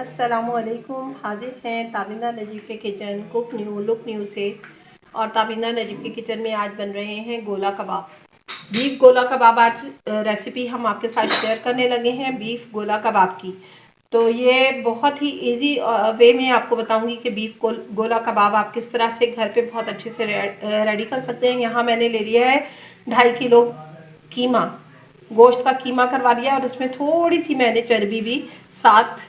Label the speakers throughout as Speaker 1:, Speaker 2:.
Speaker 1: अस्सलामुअलैकुम। हाजिर हैं ताबिंदा नजीब के kitchen cook new look new से। और ताबिंदा नजीब के किचन में आज बन रहे हैं गोला कबाब, बीफ गोला कबाब। आज रेसिपी हम आपके साथ शेयर करने लगे हैं बीफ गोला कबाब की। तो ये बहुत ही इजी वे में आपको बताऊंगी कि बीफ गोला कबाब आप किस तरह से घर पे बहुत अच्छे से रेडी कर सकते हैं। यहाँ मैंने ले लिया है 2.5 किलो कीमा, गोश्त का कीमा करवा लिया और उसमें थोड़ी सी मैंने चर्बी भी साथ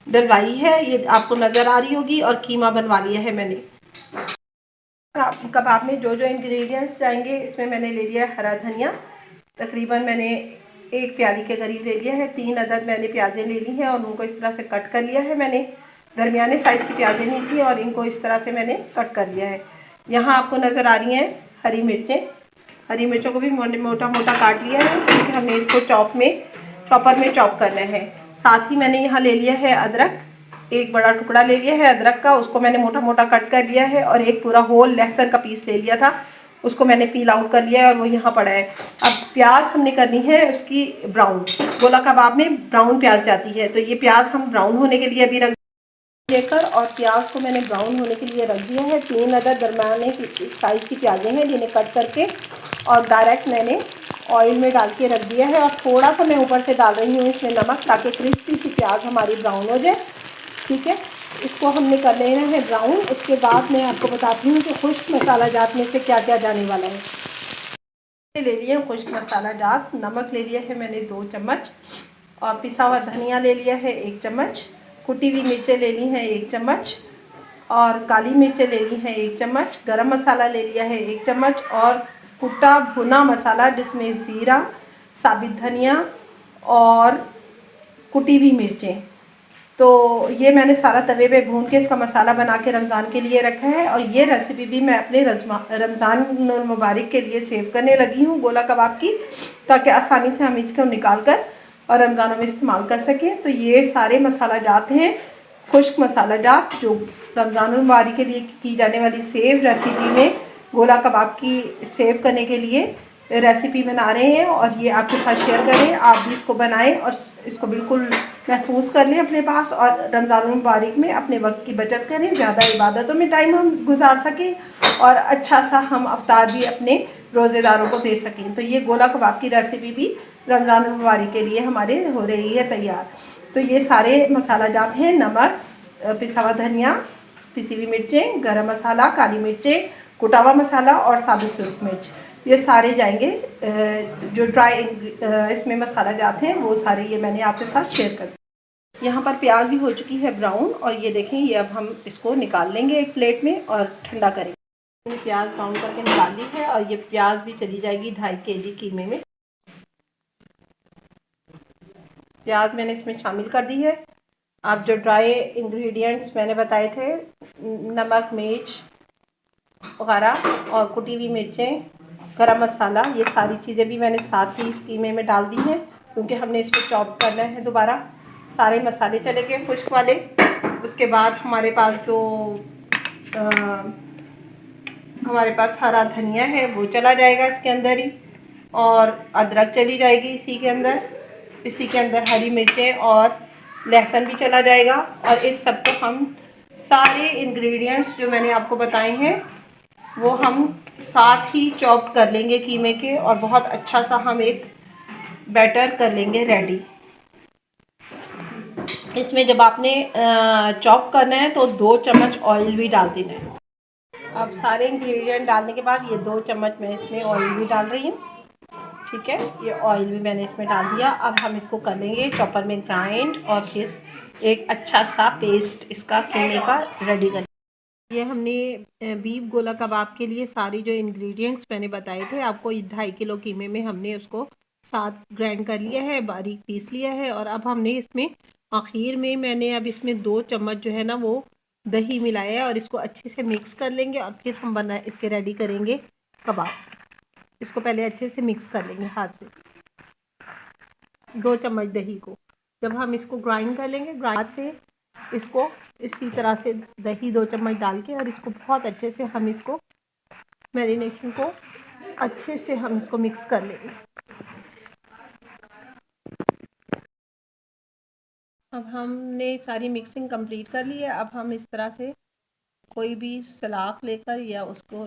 Speaker 1: डलवाई है, ये आपको नज़र आ रही होगी। और कीमा बनवा लिया है मैंने। कबाब में जो जो इंग्रेडिएंट्स जाएंगे, इसमें मैंने ले लिया है हरा धनिया, तकरीबन मैंने 1 प्याली के करीब ले लिया है। 3 अदद मैंने प्याज़ें ले ली हैं और उनको इस तरह से कट कर लिया है मैंने। दरमियाने साइज़ की प्याज़ें नहीं थी और इनको इस तरह से मैंने कट कर लिया है। यहाँ आपको नज़र आ रही हैं हरी मिर्चें, हरी मिर्चों को भी मोटा मोटा काट लिया है क्योंकि हमने इसको चॉपर में चॉप करना है। साथ ही मैंने यहाँ ले लिया है अदरक, 1 बड़ा टुकड़ा ले लिया है अदरक का, उसको मैंने मोटा मोटा कट कर लिया है। और एक पूरा होल लहसुन का पीस ले लिया था, उसको मैंने पील आउट कर लिया है और वो यहाँ पड़ा है। अब प्याज हमने करनी है उसकी ब्राउन, गोला कबाब में ब्राउन प्याज जाती है, तो ये प्याज हम ब्राउन होने के लिए अभी रख लेकर, और प्याज को मैंने ब्राउन होने के लिए रख दिया है। 3 अदद दरमियाने साइज़ की प्याज़ें हैं जिन्हें कट करके और डायरेक्ट मैंने ऑयल में डाल के रख दिया है। और थोड़ा सा मैं ऊपर से डाल रही हूँ इसमें नमक, ताकि क्रिस्पी सी प्याज हमारी ब्राउन हो जाए। ठीक है, इसको हमने कर लेना है ब्राउन। उसके बाद मैं आपको बताती हूँ कि खुश्क मसाला जात में से क्या क्या जाने वाला है। ले लिया खुश्क मसाला जात, नमक ले लिया है मैंने 2 चम्मच, और पिसा हुआ धनिया ले लिया है 1 चम्मच, कुटी हुई मिर्चें ले ली हैं 1 चम्मच, और काली मिर्चें ले ली हैं 1 चम्मच, गरम मसाला ले लिया है 1 चम्मच, और कुटा भुना मसाला जिसमें ज़ीरा, साबित धनिया और कुटी हुई मिर्चें। तो ये मैंने सारा तवे पे भून के इसका मसाला बना के रमज़ान के लिए रखा है। और ये रेसिपी भी मैं अपने रमज़ान मुबारक के लिए सेव करने लगी हूँ गोला कबाब की, ताकि आसानी से हम इसको निकाल कर और रमज़ानों में इस्तेमाल कर सकें। तो ये सारे मसाला जात हैं, खुश्क मसाला जात, जो रमज़ान मुबारक के लिए की जाने वाली सेव रेसिपी में गोला कबाब की सेव करने के लिए रेसिपी बना रहे हैं। और ये आपके साथ शेयर करें, आप भी इसको बनाएं और इसको बिल्कुल महफूज कर लें अपने पास, और रमज़ान मुबारक में अपने वक्त की बचत करें, ज़्यादा इबादतों में टाइम हम गुजार सकें और अच्छा सा हम अफ्तार भी अपने रोज़ेदारों को दे सकें। तो ये गोला कबाब की रेसिपी भी रमज़ान मुबारक के लिए हमारे हो रही है तैयार। तो ये सारे मसाला जात हैं, नमक, पिसा हुआ धनिया, पिसी हुई मिर्चें, गरम मसाला, काली मिर्चें, कुटा हुआ मसाला और साबुत सुर्ख मिर्च, ये सारे जाएंगे। जो ड्राई इसमें मसाला जाते हैं वो सारे ये मैंने आपके साथ शेयर कर दिए। यहाँ पर प्याज भी हो चुकी है ब्राउन, और ये देखें, ये अब हम इसको निकाल लेंगे एक प्लेट में और ठंडा करेंगे। मैंने प्याज ब्राउन करके निकाल ली है और ये प्याज भी चली जाएगी 2.5 केजी कीमे में। प्याज मैंने इसमें शामिल कर दी है। अब जो ड्राई इंग्रेडिएंट्स मैंने बताए थे, नमक, मिर्च वगैरह और कुटी हुई मिर्चें, गरम मसाला, ये सारी चीज़ें भी मैंने साथ ही इस कीमे में डाल दी हैं, क्योंकि हमने इसको चॉप करना है दोबारा। सारे मसाले चले गए खुश्क वाले। उसके बाद हमारे पास हरा धनिया है, वो चला जाएगा इसके अंदर ही, और अदरक चली जाएगी इसी के अंदर हरी मिर्चें और लहसुन भी चला जाएगा। और इस सब को हम सारे इंग्रेडिएंट्स जो मैंने आपको बताए हैं वो हम साथ ही चॉप कर लेंगे कीमे के, और बहुत अच्छा सा हम एक बैटर कर लेंगे रेडी। इसमें जब आपने चॉप करना है तो 2 चम्मच ऑयल भी डाल देना है। अब सारे इंग्रेडिएंट डालने के बाद ये 2 चम्मच मैं इसमें ऑयल भी डाल रही हूँ। ठीक है, ये ऑयल भी मैंने इसमें डाल दिया। अब हम इसको कर लेंगे चॉपर में ग्राइंड, और फिर एक अच्छा सा पेस्ट इसका कीमे का रेडी कर। ये हमने बीफ गोला कबाब के लिए सारी जो इंग्रेडिएंट्स मैंने बताए थे आपको, 2.5 किलो कीमे में हमने उसको साथ ग्राइंड कर लिया है, बारीक पीस लिया है। और अब हमने इसमें आखिर में मैंने अब इसमें 2 चम्मच जो है ना वो दही मिलाया है, और इसको अच्छे से मिक्स कर लेंगे और फिर हम इसके रेडी करेंगे कबाब। इसको पहले अच्छे से मिक्स कर लेंगे हाथ से, 2 चम्मच दही को। जब हम इसको ग्राइंड कर लेंगे हाथ से, इसको इसी तरह से दही 2 चम्मच डाल के, और इसको बहुत अच्छे से हम इसको मैरिनेशन को अच्छे से हम इसको मिक्स कर लेंगे। अब हमने सारी मिक्सिंग कंप्लीट कर ली है। अब हम इस तरह से कोई भी सलाख लेकर या उसको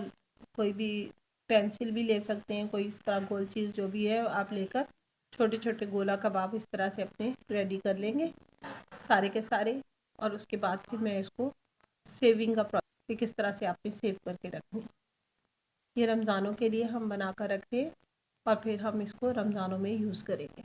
Speaker 1: कोई भी पेंसिल भी ले सकते हैं, कोई इस तरह गोल चीज़ जो भी है आप लेकर छोटे छोटे गोला कबाब इस तरह से अपने रेडी कर लेंगे सारे के सारे। और उसके बाद फिर मैं इसको सेविंग का प्रोसेस किस तरह से आपने सेव करके रखनी, ये रमज़ानों के लिए हम बना कर रखें और फिर हम इसको रमज़ानों में यूज़ करेंगे।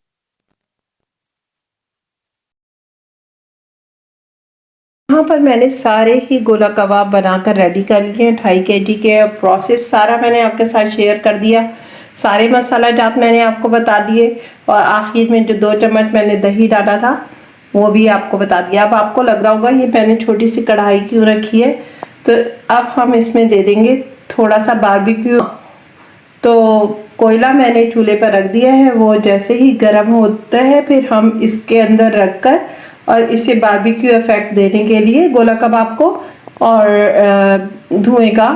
Speaker 1: यहाँ पर मैंने सारे ही गोला कबाब बनाकर रेडी कर लिए हैं 2.5 kg के। प्रोसेस सारा मैंने आपके साथ शेयर कर दिया, सारे मसाला जात मैंने आपको बता दिए और आखिर में जो 2 चम्मच मैंने दही डाला था वो भी आपको बता दिया। अब आपको लग रहा होगा ये मैंने छोटी सी कढ़ाई क्यों रखी है, तो अब हम इसमें दे देंगे थोड़ा सा बारबेक्यू। तो कोयला मैंने चूल्हे पर रख दिया है, वो जैसे ही गर्म होता है फिर हम इसके अंदर रख कर और इसे बारबेक्यू इफेक्ट देने के लिए गोला कबाब को और धुएं का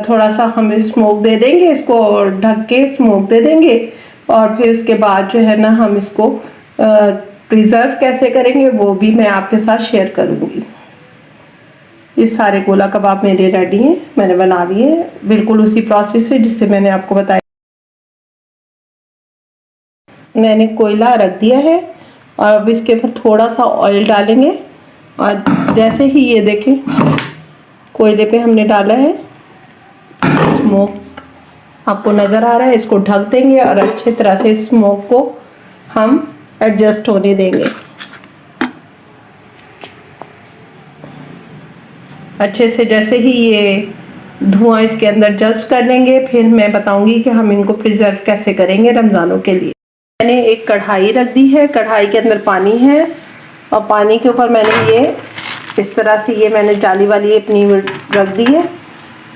Speaker 1: थोड़ा सा हम स्मोक दे देंगे, इसको ढक के स्मोक दे देंगे। और फिर उसके बाद जो है ना हम इसको प्रिजर्व कैसे करेंगे वो भी मैं आपके साथ शेयर करूँगी। ये सारे गोला कबाब मेरे रेडी हैं, मैंने बना लिए बिल्कुल उसी प्रोसेस से जिससे मैंने आपको बताया। मैंने कोयला रख दिया है और अब इसके ऊपर थोड़ा सा ऑयल डालेंगे और जैसे ही ये देखें कोयले पे हमने डाला है, स्मोक आपको नज़र आ रहा है, इसको ढक देंगे और अच्छे तरह से स्मोक को हम एडजस्ट होने देंगे। अच्छे से जैसे ही ये धुआं इसके अंदर जस्ट कर लेंगे फिर मैं बताऊंगी कि हम इनको प्रिजर्व कैसे करेंगे रमज़ानों के लिए। मैंने एक कढ़ाई रख दी है, कढ़ाई के अंदर पानी है और पानी के ऊपर मैंने ये इस तरह से ये मैंने जाली वाली अपनी रख दी है।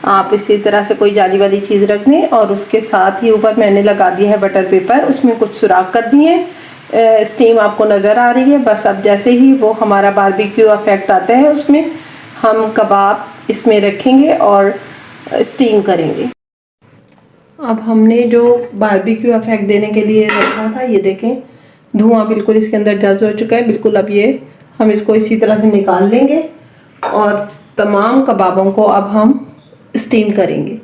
Speaker 1: आप इसी तरह से कोई जाली वाली चीज़ रख लें और उसके साथ ही ऊपर मैंने लगा दिया है बटर पेपर, उसमें कुछ सुराख कर दिए। स्टीम आपको नज़र आ रही है। बस अब जैसे ही वो हमारा बारबेक्यू इफेक्ट आता है उसमें हम कबाब इसमें रखेंगे और स्टीम करेंगे। अब हमने जो बारबेक्यू इफेक्ट देने के लिए रखा था, ये देखें धुआं बिल्कुल इसके अंदर जज्ब हो चुका है बिल्कुल। अब ये हम इसको इसी तरह से निकाल लेंगे और तमाम कबाबों को अब हम स्टीम करेंगे।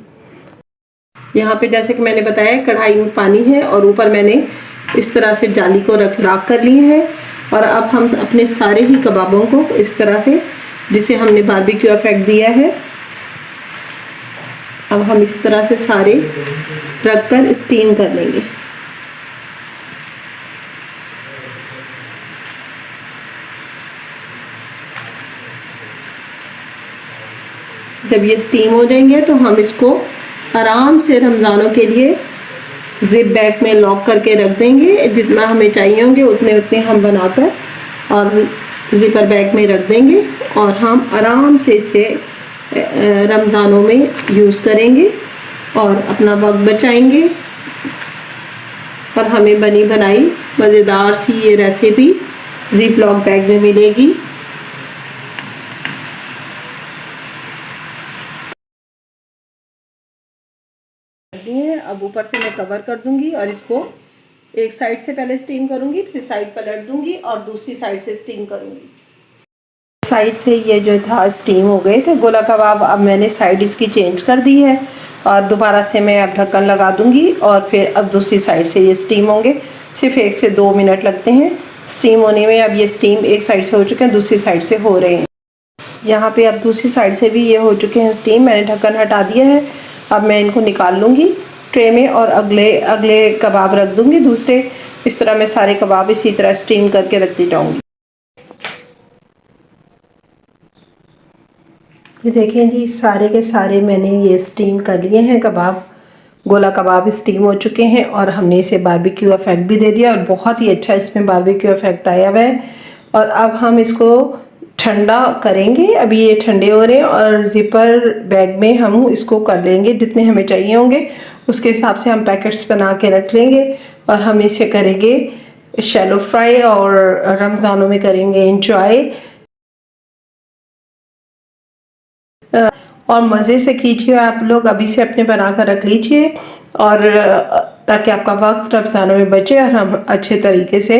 Speaker 1: यहाँ पे जैसे कि मैंने बताया कढ़ाई में पानी है और ऊपर मैंने इस तरह से जाली को राख कर लिए हैं और अब हम अपने सारे ही कबाबों को इस तरह से जिसे हमने बारबेक्यू इफेक्ट दिया है, अब हम इस तरह से सारे रख कर स्टीम कर लेंगे। जब ये स्टीम हो जाएंगे तो हम इसको आराम से रमज़ानों के लिए जिप बैग में लॉक करके रख देंगे। जितना हमें चाहिए होंगे उतने उतने हम बनाकर और ज़िपर बैग में रख देंगे और हम आराम से इसे रमज़ानों में यूज़ करेंगे और अपना वक्त बचाएंगे और हमें बनी बनाई मज़ेदार सी ये रेसिपी ज़िप लॉक बैग में मिलेगी। अब ऊपर से मैं कवर कर दूंगी और इसको एक साइड से पहले स्टीम करूंगी, फिर साइड पलट दूंगी और दूसरी साइड से स्टीम करूंगी। साइड से ये जो था स्टीम हो गए थे गोला कबाब। अब मैंने साइड इसकी चेंज कर दी है और दोबारा से मैं अब ढक्कन लगा दूंगी और फिर अब दूसरी साइड से ये स्टीम होंगे। सिर्फ 1 से 2 मिनट लगते हैं स्टीम होने में। अब ये स्टीम एक साइड से हो चुके हैं, दूसरी साइड से हो रहे हैं। यहाँ पे अब दूसरी साइड से भी ये हो चुके हैं स्टीम। मैंने ढक्कन हटा दिया है। अब मैं इनको निकाल लूँगी ट्रे में और अगले कबाब रख दूँगी दूसरे। इस तरह मैं सारे कबाब इसी तरह स्टीम करके रखती जाऊँगी। ये देखें जी सारे के सारे मैंने ये स्टीम कर लिए हैं कबाब। गोला कबाब स्टीम हो चुके हैं और हमने इसे बारबेक्यू इफेक्ट भी दे दिया और बहुत ही अच्छा इसमें बारबेक्यू इफेक्ट आया हुआ है। और अब हम इसको ठंडा करेंगे। अभी ये ठंडे हो रहे हैं और ज़िपर बैग में हम इसको कर लेंगे जितने हमें चाहिए होंगे उसके हिसाब से हम पैकेट्स बना के रख लेंगे और हम इसे करेंगे शैलो फ्राई और रमज़ानों में करेंगे एंजॉय। और मज़े से कीजिए आप लोग, अभी से अपने बना कर रख लीजिए और ताकि आपका वक्त रमज़ानों में बचे और हम अच्छे तरीके से